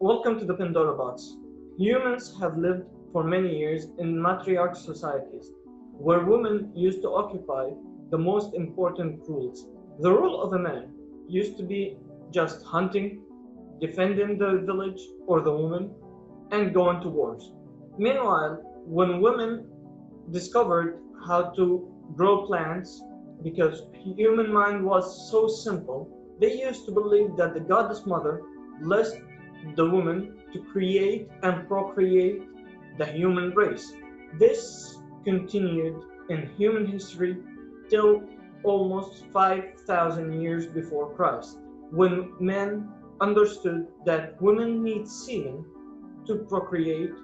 Welcome to the Pandora Box. Humans have lived for many years in matriarch societies, where women used to occupy the most important roles. The role of a man used to be just hunting, defending the village or the woman, and going to wars. Meanwhile, when women discovered how to grow plants, because human mind was so simple, they used to believe that the goddess mother blessed the woman to create and procreate the human race. This continued in human history till almost 5,000 years before Christ, when men understood that women need semen to procreate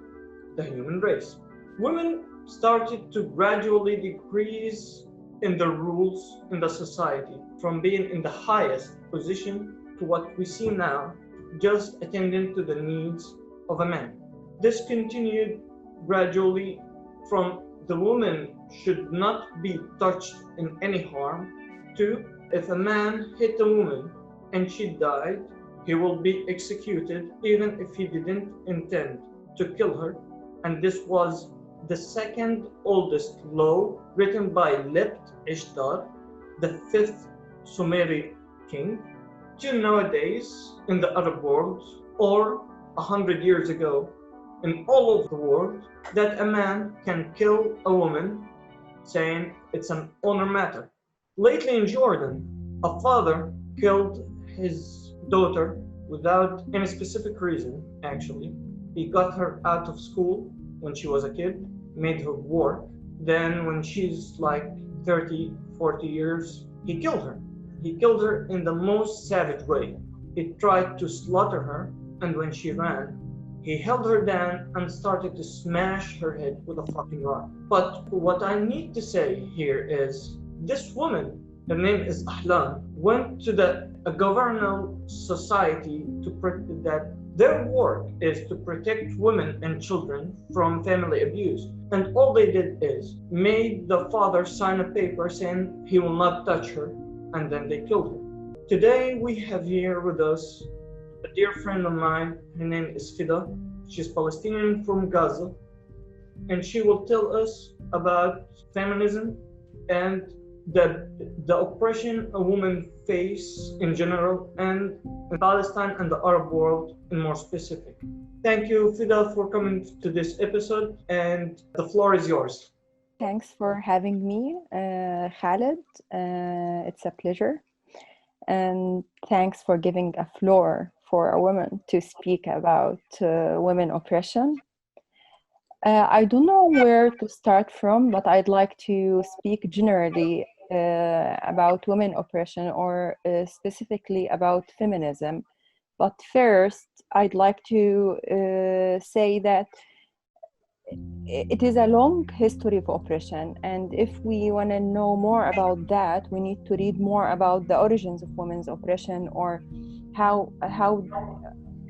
the human race. Women started to gradually decrease in the rules in the society, from being in the highest position to what we see now, just attending to the needs of a man. This continued gradually from the woman should not be touched in any harm to if a man hit a woman and she died, he will be executed even if he didn't intend to kill her. And this was the second oldest law written by Lept Ishtar, the fifth Sumeri king, till nowadays in the Arab world, or 100 years ago in all over the world, that a man can kill a woman, saying it's an honor matter. Lately in Jordan, a father killed his daughter without any specific reason, actually. He got her out of school when she was a kid, made her work. Then when she's like 30, 40 years, he killed her. He killed her in the most savage way. He tried to slaughter her, and when she ran, he held her down and started to smash her head with a fucking rock. But what I need to say here is, this woman, her name is Ahlan, went to a governmental society to protect that their work is to protect women and children from family abuse. And all they did is made the father sign a paper saying he will not touch her, and then they killed her. Today we have here with us a dear friend of mine. Her name is Fida. She's Palestinian from Gaza, and she will tell us about feminism and the oppression a woman face in general, and in Palestine and the Arab world in more specific. Thank you, Fida, for coming to this episode, and the floor is yours. Thanks for having me, Khaled. It's a pleasure. And thanks for giving a floor for a woman to speak about women oppression. I don't know where to start from, but I'd like to speak generally about women oppression, or specifically about feminism. But first, I'd like to say that it is a long history of oppression, and if we want to know more about that, we need to read more about the origins of women's oppression, or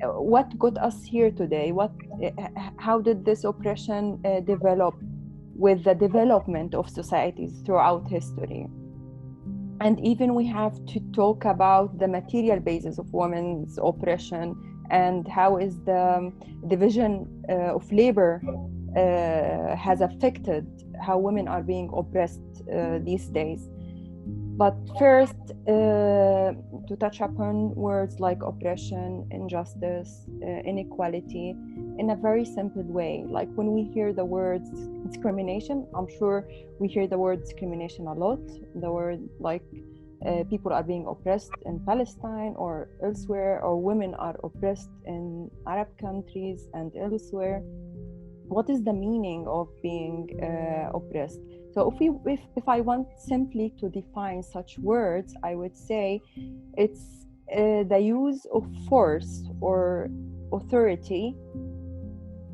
what got us here today, how did this oppression develop with the development of societies throughout history. And even we have to talk about the material basis of women's oppression, and how is the division of labor has affected how women are being oppressed these days. But first, to touch upon words like oppression, injustice, inequality in a very simple way. Like when we hear the words discrimination, I'm sure we hear the word discrimination a lot. The word like people are being oppressed in Palestine or elsewhere, or women are oppressed in Arab countries and elsewhere. What is the meaning of being oppressed? So if I want simply to define such words, I would say it's the use of force or authority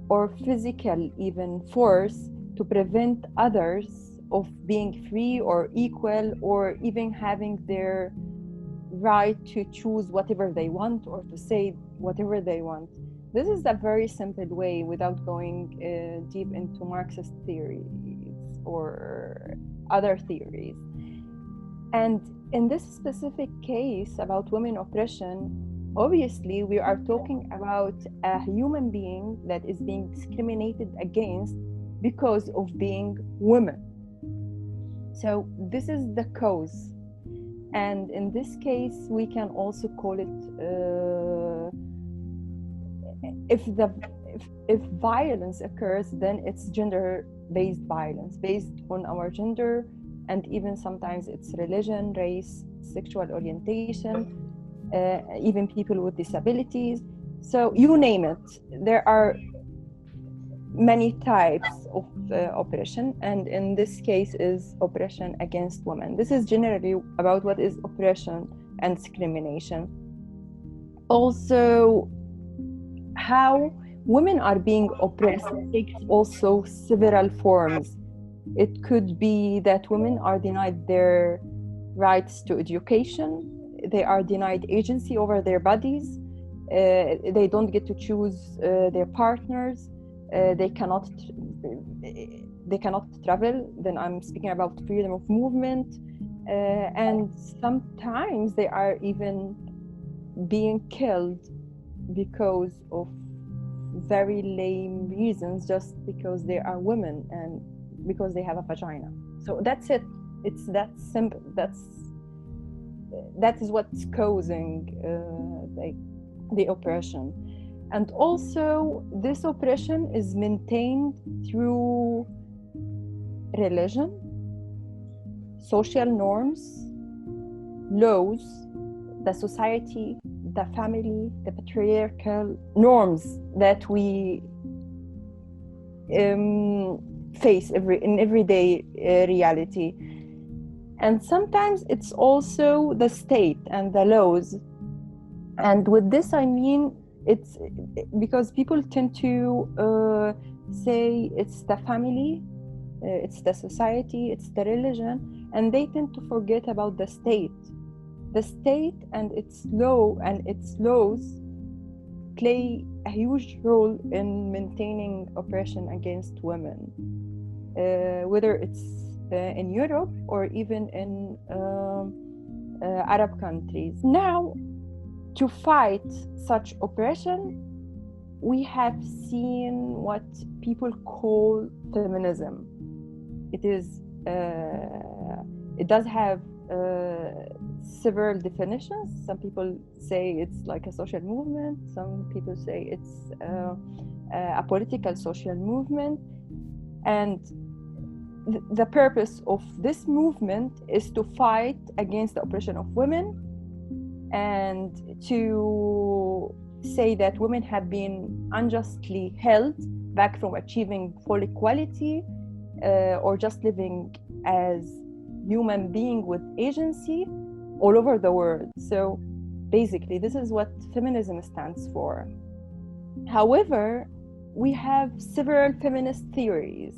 or physical even force to prevent others of being free or equal, or even having their right to choose whatever they want or to say whatever they want. This is a very simple way, without going deep into Marxist theories or other theories. And in this specific case about women oppression, obviously we are talking about a human being that is being discriminated against because of being women. So this is the cause, and in this case we can also call it if violence occurs, then it's gender-based violence based on our gender, and even sometimes it's religion, race, sexual orientation, even people with disabilities. So you name it, there are many types of oppression, and in this case is oppression against women. This is generally about what is oppression and discrimination. Also, how women are being oppressed takes also several forms. It could be that women are denied their rights to education, they are denied agency over their bodies, they don't get to choose their partners, they cannot travel. Then I'm speaking about freedom of movement, and sometimes they are even being killed because of very lame reasons, just because they are women and because they have a vagina. So that's it. It's that simple. That is what's causing the oppression. And also this oppression is maintained through religion, social norms, laws, the society, the family, the patriarchal norms that we face in everyday reality. And sometimes it's also the state and the laws. And with this I mean, it's because people tend to say it's the family, it's the society, it's the religion, and they tend to forget about the state. The state and its laws play a huge role in maintaining oppression against women, whether it's in Europe or even in Arab countries. Now, to fight such oppression, we have seen what people call feminism. It does have several definitions. Some people say it's like a social movement. Some people say it's a political social movement. And the purpose of this movement is to fight against the oppression of women and to say that women have been unjustly held back from achieving full equality or just living as human being with agency all over the world. So basically, this is what feminism stands for. However, we have several feminist theories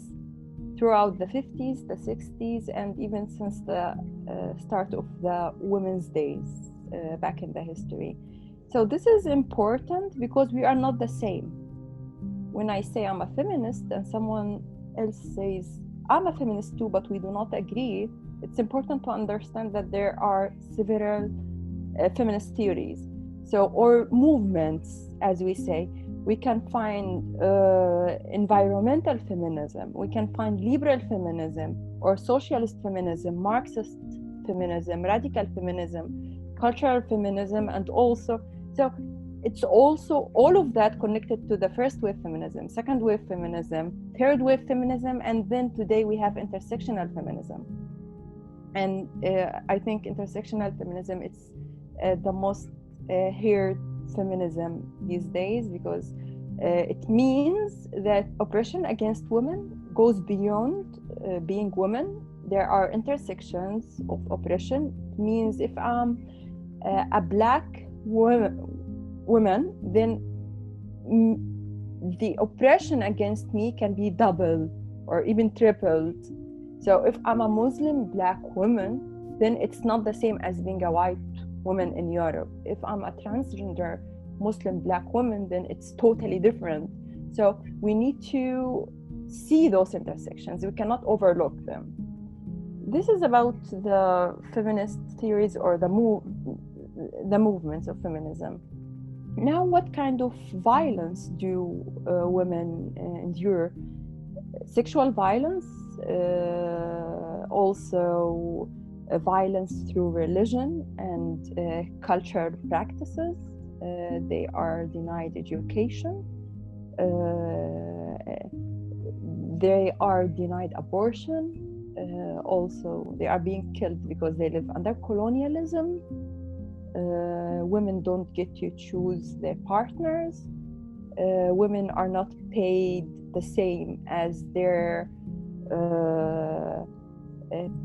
throughout the 50s, the 60s, and even since the start of the Women's Days back in the history. So this is important because we are not the same. When I say I'm a feminist and someone else says I'm a feminist too, but we do not agree, it's important to understand that there are several feminist theories. So, or movements, as we say. We can find environmental feminism, we can find liberal feminism, or socialist feminism, Marxist feminism, radical feminism, cultural feminism, and also, so it's also all of that connected to the first wave feminism, second wave feminism, third wave feminism, and then today we have intersectional feminism. And I think intersectional feminism is the most heard feminism these days, because it means that oppression against women goes beyond being women. There are intersections of oppression. It means if I'm a black woman, then the oppression against me can be doubled or even tripled. So if I'm a Muslim black woman, then it's not the same as being a white woman in Europe. If I'm a transgender Muslim black woman, then it's totally different. So we need to see those intersections. We cannot overlook them. This is about the feminist theories or the movements of feminism. Now, what kind of violence do women endure? Sexual violence, also violence through religion and cultural practices. They are denied education. They are denied abortion. Also, they are being killed because they live under colonialism. Women don't get to choose their partners. Women are not paid the same as their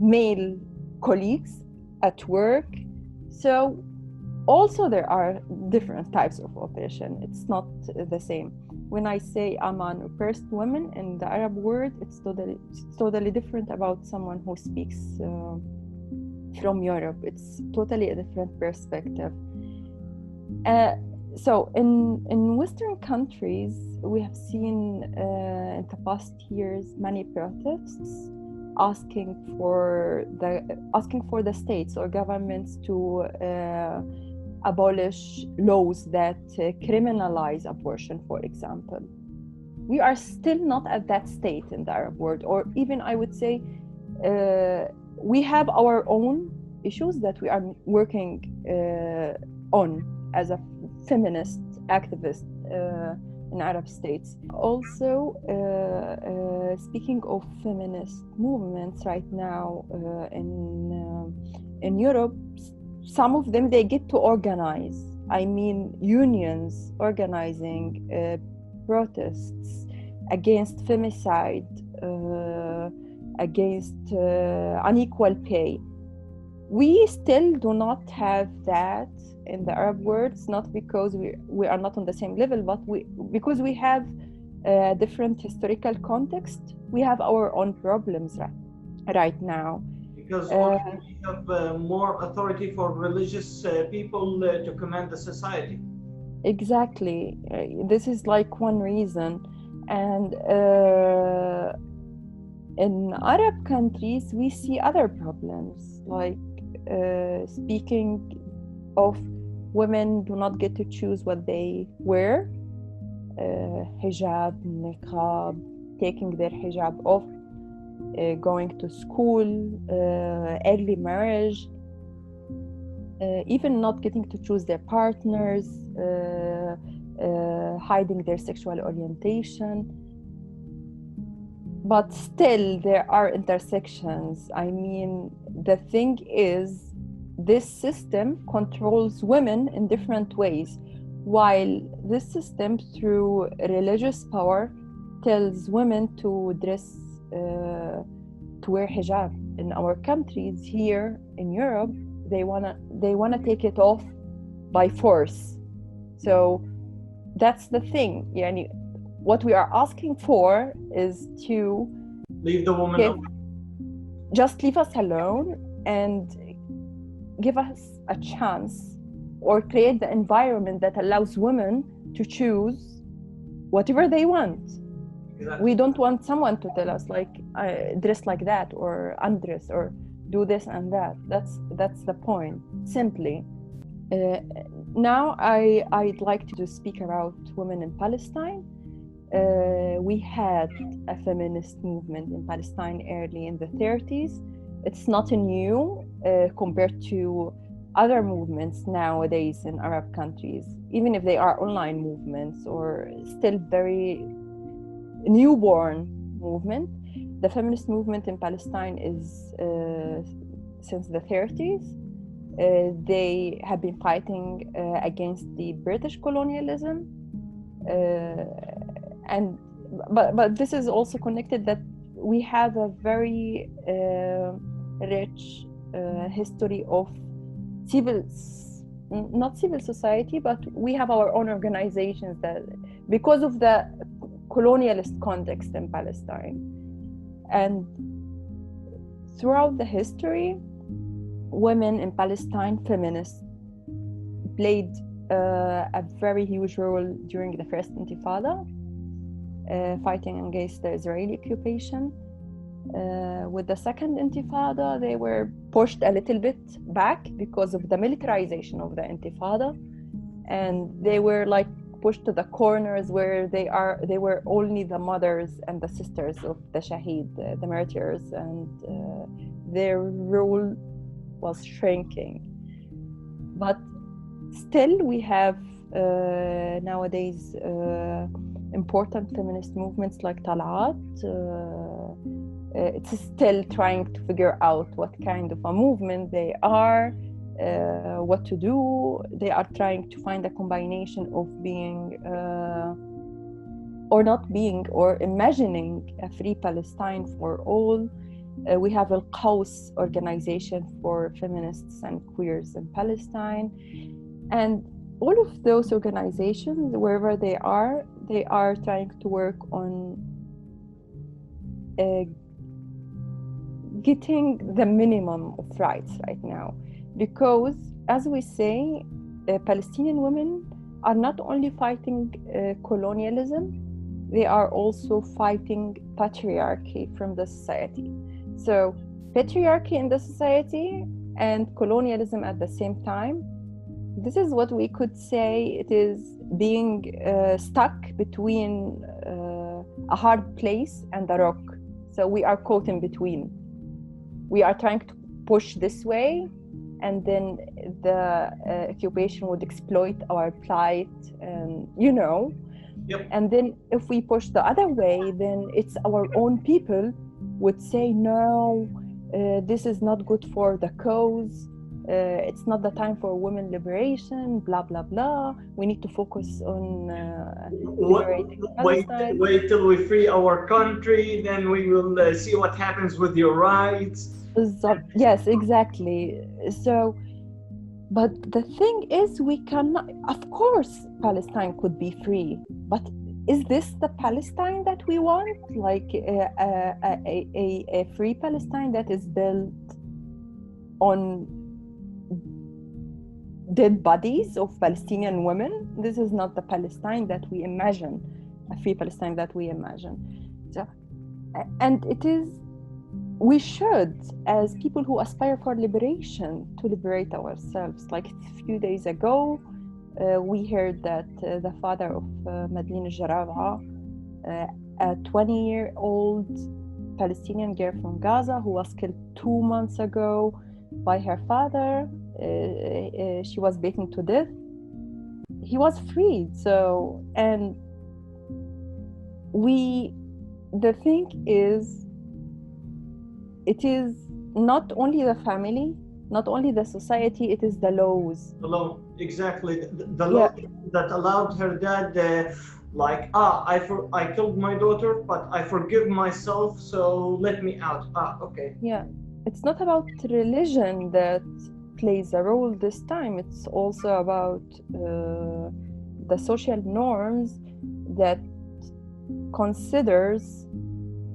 male colleagues at work. So also there are different types of oppression. It's not the same. When I say I'm an oppressed woman in the Arab world, it's totally different about someone who speaks from Europe. It's totally a different perspective. So in Western countries, we have seen in the past years many protests asking for the states or governments to abolish laws that criminalize abortion, for example. We are still not at that state in the Arab world, or even I would say we have our own issues that we are working on as a feminist activist in Arab states. Also, speaking of feminist movements right now in Europe, some of them, they get to organize. I mean, unions organizing protests against femicide, against unequal pay. We still do not have that in the Arab world, not because we are not on the same level, but because we have a different historical context. We have our own problems right now. Because also we have more authority for religious people to command the society. Exactly. This is like one reason. And in Arab countries, we see other problems, like speaking of women do not get to choose what they wear, hijab, niqab, taking their hijab off, going to school, early marriage, even not getting to choose their partners, hiding their sexual orientation. But still, there are intersections. I mean, the thing is, this system controls women in different ways, while this system, through religious power, tells women to dress, to wear hijab. In our countries here in Europe, they wanna take it off by force. So that's the thing. Yani, what we are asking for is to leave the woman alone. Just leave us alone and give us a chance, or create the environment that allows women to choose whatever they want. Exactly. We don't want someone to tell us like dress like that or undress or do this and that. That's the point, simply. Now I'd like to speak about women in Palestine. We had a feminist movement in Palestine early in the 30s. It's not new compared to other movements nowadays in Arab countries, even if they are online movements or still very newborn movement. The feminist movement in Palestine is since the 30s. They have been fighting against the British colonialism. But this is also connected that we have a very rich history of not civil society, but we have our own organizations that, because of the colonialist context in Palestine. And throughout the history, women in Palestine, feminists, played a very huge role during the first Intifada, fighting against the Israeli occupation. With the second Intifada, they were pushed a little bit back because of the militarization of the Intifada. and they were like pushed to the corners where they were only the mothers and the sisters of the shaheed, the martyrs, and their role was shrinking. But still we have nowadays important feminist movements like Talat. It's still trying to figure out what kind of a movement they are, what to do. They are trying to find a combination of being or not being, or imagining a free Palestine for all. We have Al-Qaws organization for feminists and queers in Palestine. And all of those organizations, wherever they are trying to work on getting the minimum of rights right now. Because, as we say, Palestinian women are not only fighting colonialism, they are also fighting patriarchy from the society. So, patriarchy in the society and colonialism at the same time. This is what we could say, it is being stuck between a hard place and a rock. So we are caught in between. We are trying to push this way, and then the occupation would exploit our plight, and Yep. And then if we push the other way, then it's our own people would say, no, this is not good for the cause. It's not the time for women liberation, blah, blah, blah. We need to focus on liberating Palestine. Wait till we free our country, then we will see what happens with your rights. So, yes, exactly. So, but the thing is, we cannot, of course, Palestine could be free, but is this the Palestine that we want? Like a free Palestine that is built on dead bodies of Palestinian women? This is not the Palestine that we imagine, a free Palestine that we imagine. So, and it is, we should, as people who aspire for liberation, to liberate ourselves. Like a few days ago, we heard that the father of Madeleine Jaraba, a 20-year-old Palestinian girl from Gaza who was killed 2 months ago by her father, she was beaten to death. He was freed. So, and the thing is, it is not only the family, not only the society, it is the laws. The law, exactly. The law that allowed her dad, I killed my daughter, but I forgive myself, so let me out. Okay. Yeah, it's not about religion that plays a role this time. It's also about the social norms that considers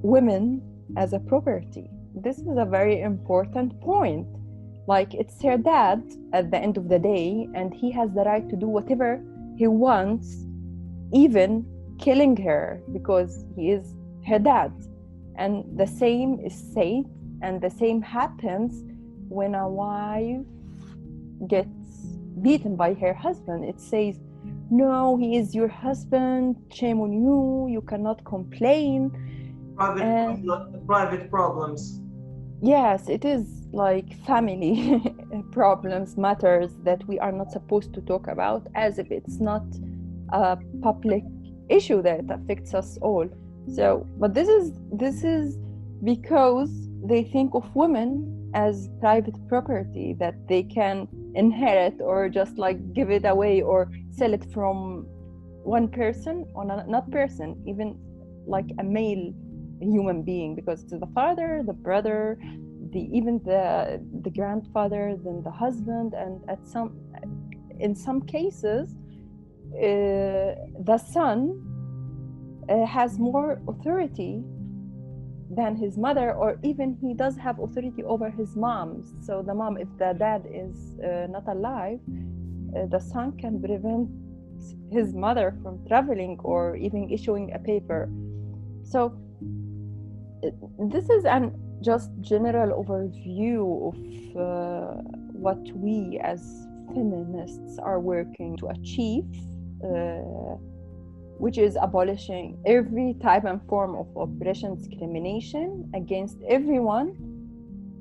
women as a property. This is a very important point. Like, it's her dad at the end of the day, and he has the right to do whatever he wants, even killing her, because he is her dad. And the same is said, and the same happens when a wife gets beaten by her husband. It says, no, he is your husband, shame on you, you cannot complain. Private problems. Yes, it is like family problems, matters that we are not supposed to talk about, as if it's not a public issue that affects us all. So, but this is because they think of women as private property that they can inherit or just like give it away or sell it from one person or not person, even like a male human being, because it's the father, the brother, even the grandfather, then the husband, and in some cases the son has more authority than his mother, or even he does have authority over his mom. So the mom, if the dad is not alive, the son can prevent his mother from traveling or even issuing a paper. So this is an just general overview of what we as feminists are working to achieve, which is abolishing every type and form of oppression, discrimination against everyone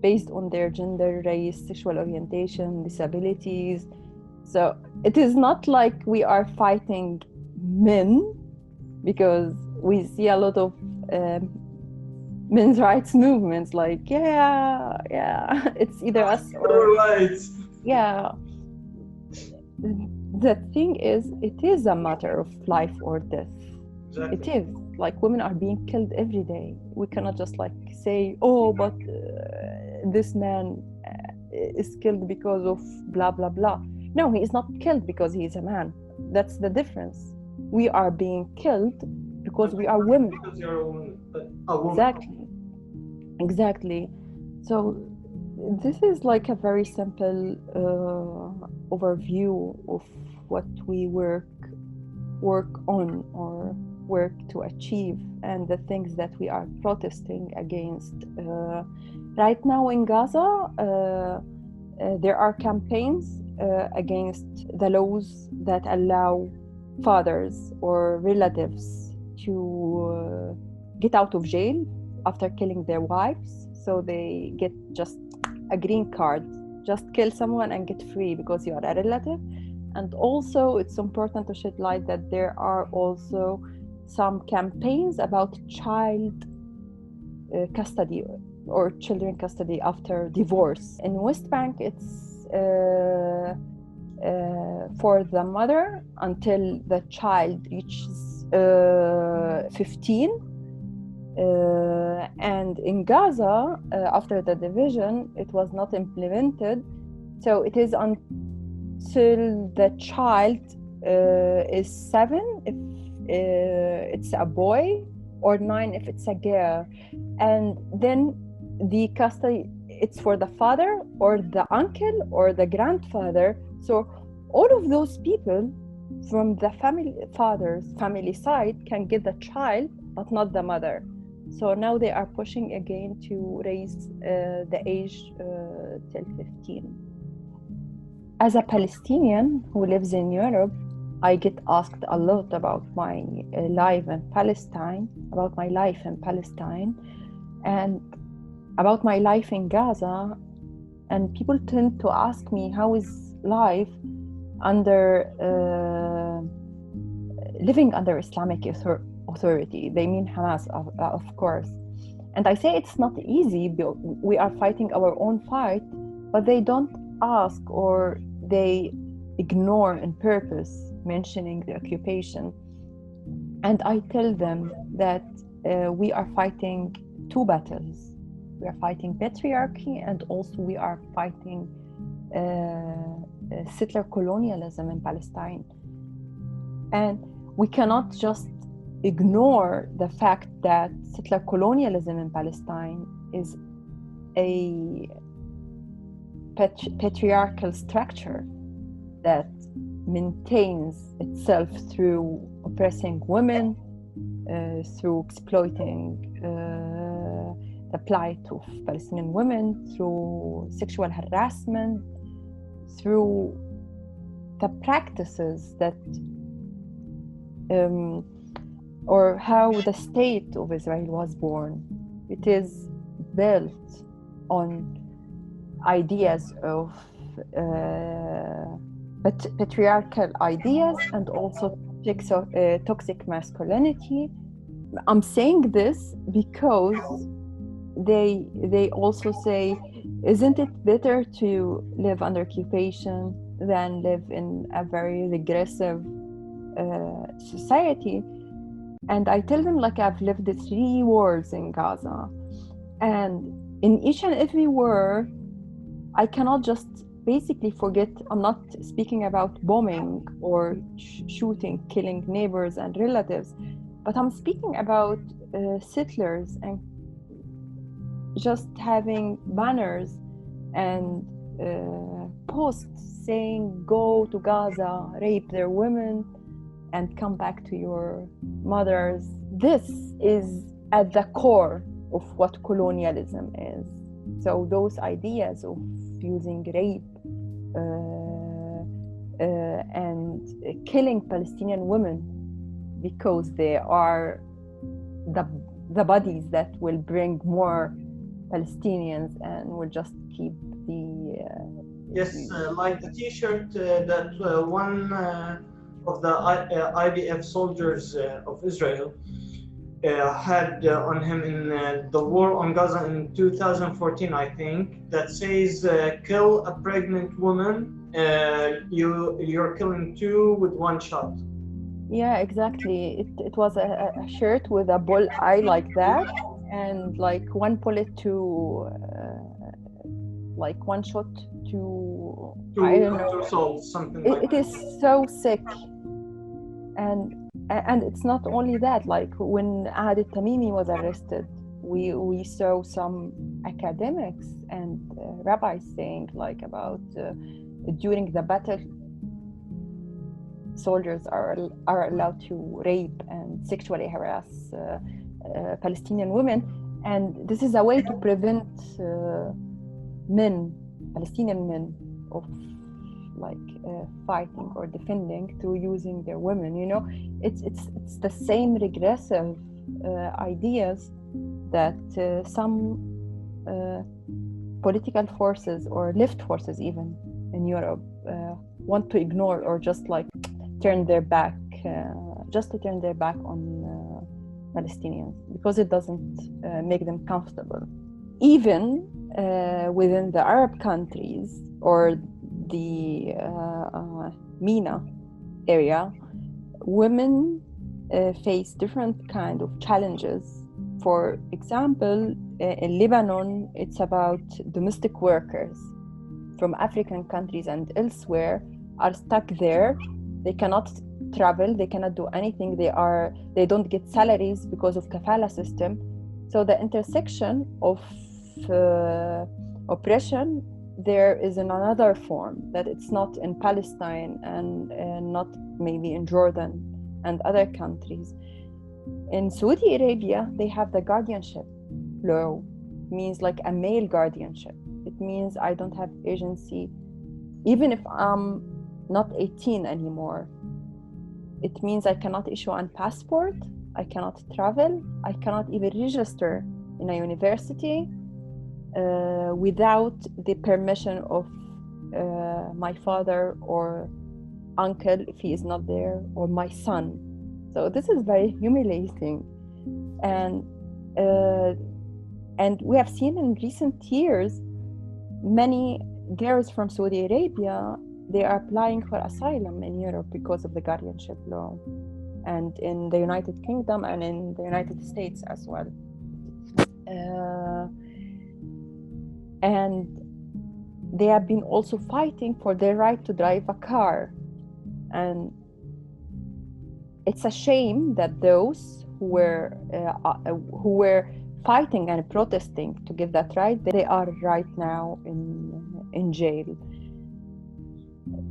based on their gender, race, sexual orientation, disabilities. So it is not like we are fighting men, because we see a lot of men's rights movements like, it's either us or rights. Yeah. The thing is, it is a matter of life or death. Exactly. It is like women are being killed every day. We cannot just like say, oh, but this man is killed because of blah blah blah. No, he is not killed because he is a man. That's the difference. We are being killed because we are women. Because you're a woman. A woman. Exactly. So this is like a very simple overview of what we work on or work to achieve, and the things that we are protesting against. Right now in Gaza, there are campaigns against the laws that allow fathers or relatives to get out of jail after killing their wives, so they get just a green card. Just kill someone and get free because you are a relative. And also it's important to shed light that there are also some campaigns about child custody or children custody after divorce. In West Bank, it's for the mother until the child reaches 15. And in Gaza, after the division, it was not implemented. So it is until the child is 7 if it's a boy, or 9 if it's a girl. And then the custody, it's for the father or the uncle or the grandfather. So all of those people from the father's family side can get the child, but not the mother. So now they are pushing again to raise the age till 15. As a Palestinian who lives in Europe, I get asked a lot about my life in Palestine, and about my life in Gaza. And people tend to ask me, how is life under living under Islamic authority? They mean Hamas, of course. And I say it's not easy. We are fighting our own fight, but they don't ask, or they ignore on purpose mentioning the occupation. And I tell them that we are fighting two battles. We are fighting patriarchy, and also we are fighting settler colonialism in Palestine. And we cannot just ignore the fact that settler colonialism in Palestine is a patriarchal structure that maintains itself through oppressing women, through exploiting the plight of Palestinian women, through sexual harassment, through the practices that or how the state of Israel was born. It is built on ideas of patriarchal ideas, and also toxic masculinity. I'm saying this because they also say, isn't it better to live under occupation than live in a very regressive society? And I tell them, like, I've lived 3 wars in Gaza, and in each and every war, I cannot just basically forget. I'm not speaking about bombing or shooting, killing neighbors and relatives, but I'm speaking about settlers and just having banners and posts saying, go to Gaza, rape their women, and come back to your mothers. This is at the core of what colonialism is. So those ideas of using rape and killing Palestinian women because they are the bodies that will bring more Palestinians and will just keep the Yes, like the T-shirt that one of the IDF soldiers of Israel had on him in the war on Gaza in 2014, I think, that says, "Kill a pregnant woman, you're killing two with one shot." Yeah, exactly. It was a shirt with a bull eye like that, and like one bullet to like one shot to I don't know. Two souls, something like It is so sick, and it's not only that. Like when Ahad Tamimi was arrested, we saw some academics and rabbis saying like about during the battle, soldiers are allowed to rape and sexually harass Palestinian women, and this is a way to prevent Palestinian men, of like fighting or defending through using their women. You know, it's the same regressive ideas that some political forces or left forces even in Europe want to ignore, or just like turn their back on Palestinians because it doesn't make them comfortable. Even within the Arab countries or the MENA area, women face different kind of challenges. For example, in Lebanon, it's about domestic workers from African countries and elsewhere are stuck there. They cannot travel, they cannot do anything, they don't get salaries because of kafala system. So the intersection of oppression there is in another form, that it's not in Palestine and not maybe in Jordan and other countries. In Saudi Arabia, they have the guardianship law. It means like a male guardianship. It means I don't have agency, even if I'm not 18 anymore. It means I cannot issue a passport, I cannot travel, I cannot even register in a university without the permission of my father or uncle if he is not there, or my son. So this is very humiliating, and we have seen in recent years many girls from Saudi Arabia, they are applying for asylum in Europe because of the guardianship law, and in the United Kingdom and in the United States as well. And they have been also fighting for their right to drive a car. And it's a shame that those who were fighting and protesting to get that right, they are right now in jail.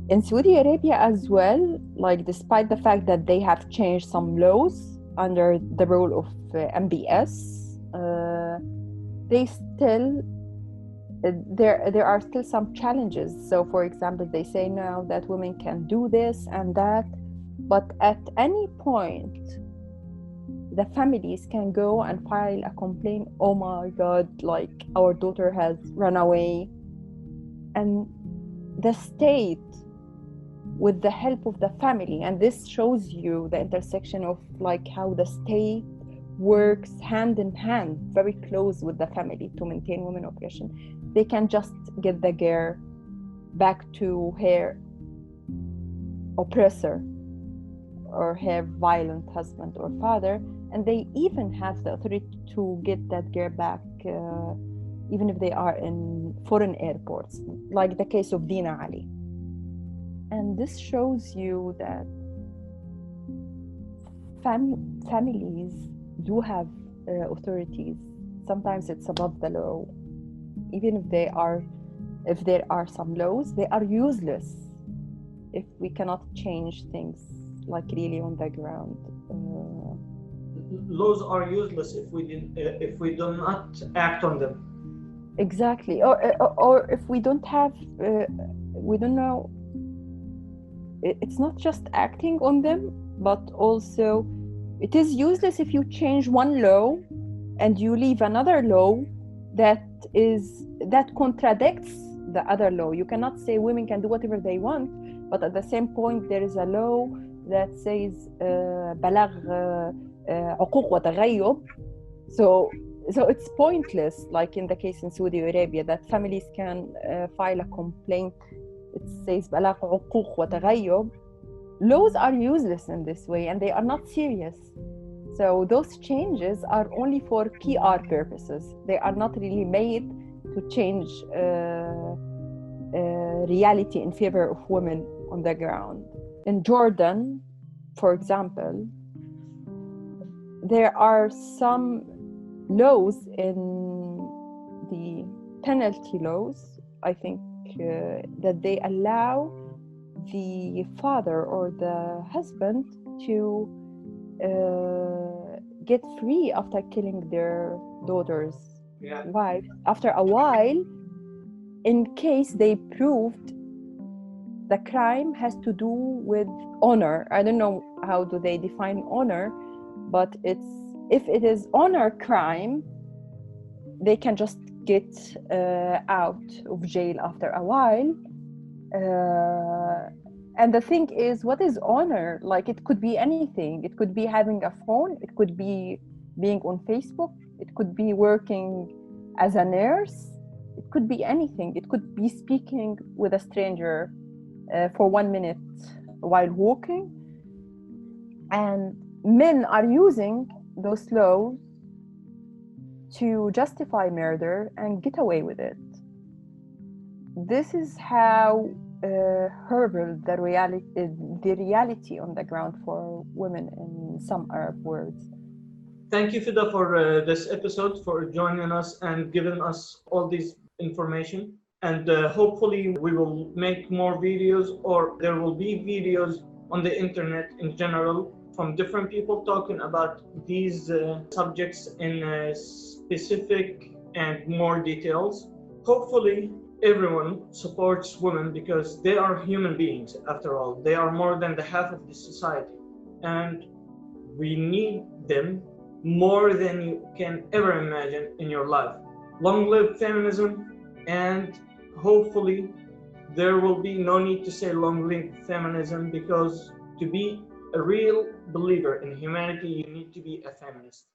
In Saudi Arabia as well, like despite the fact that they have changed some laws under the rule of MBS, they still there are still some challenges. So for example, they say now that women can do this and that, but at any point the families can go and file a complaint. Oh my God, like our daughter has run away, and the state, with the help of the family, and this shows you the intersection of like how the state works hand in hand, very close with the family to maintain women oppression. They can just get the girl back to her oppressor or her violent husband or father, and they even have the authority to get that girl back even if they are in foreign airports, like the case of Dina Ali. And this shows you that families do have authorities. Sometimes it's above the law. Even if there are some laws, they are useless if we cannot change things like really on the ground. Laws are useless if we do not act on them. Exactly, or if we don't have, we don't know it's not just acting on them, but also it is useless if you change one law and you leave another law that contradicts the other law. You cannot say women can do whatever they want, but at the same point there is a law that says بلاغ عقوق وتغيب. So it's pointless, like in the case in Saudi Arabia, that families can file a complaint. It says بلاغ عقوق وتغيب. Laws are useless in this way, and they are not serious. So those changes are only for PR purposes. They are not really made to change reality in favor of women on the ground. In Jordan, for example, there are some laws in the penalty laws, I think, that they allow the father or the husband to get free after killing their daughter's wife after a while, in case they proved the crime has to do with honor. I don't know how do they define honor, but if it is honor crime, they can just get out of jail after a while. And the thing is, what is honor? Like, it could be anything. It could be having a phone. It could be being on Facebook. It could be working as a nurse. It could be anything. It could be speaking with a stranger for 1 minute while walking. And men are using those laws to justify murder and get away with it. This is how horrible the reality on the ground for women in some Arab worlds. Thank you, Fida, for this episode, for joining us and giving us all this information. And hopefully we will make more videos, or there will be videos on the internet in general from different people talking about these subjects in specific and more details. Hopefully everyone supports women, because they are human beings after all. They are more than the half of the society, and we need them more than you can ever imagine in your life. Long live feminism, and hopefully there will be no need to say long live feminism, because to be a real believer in humanity, you need to be a feminist.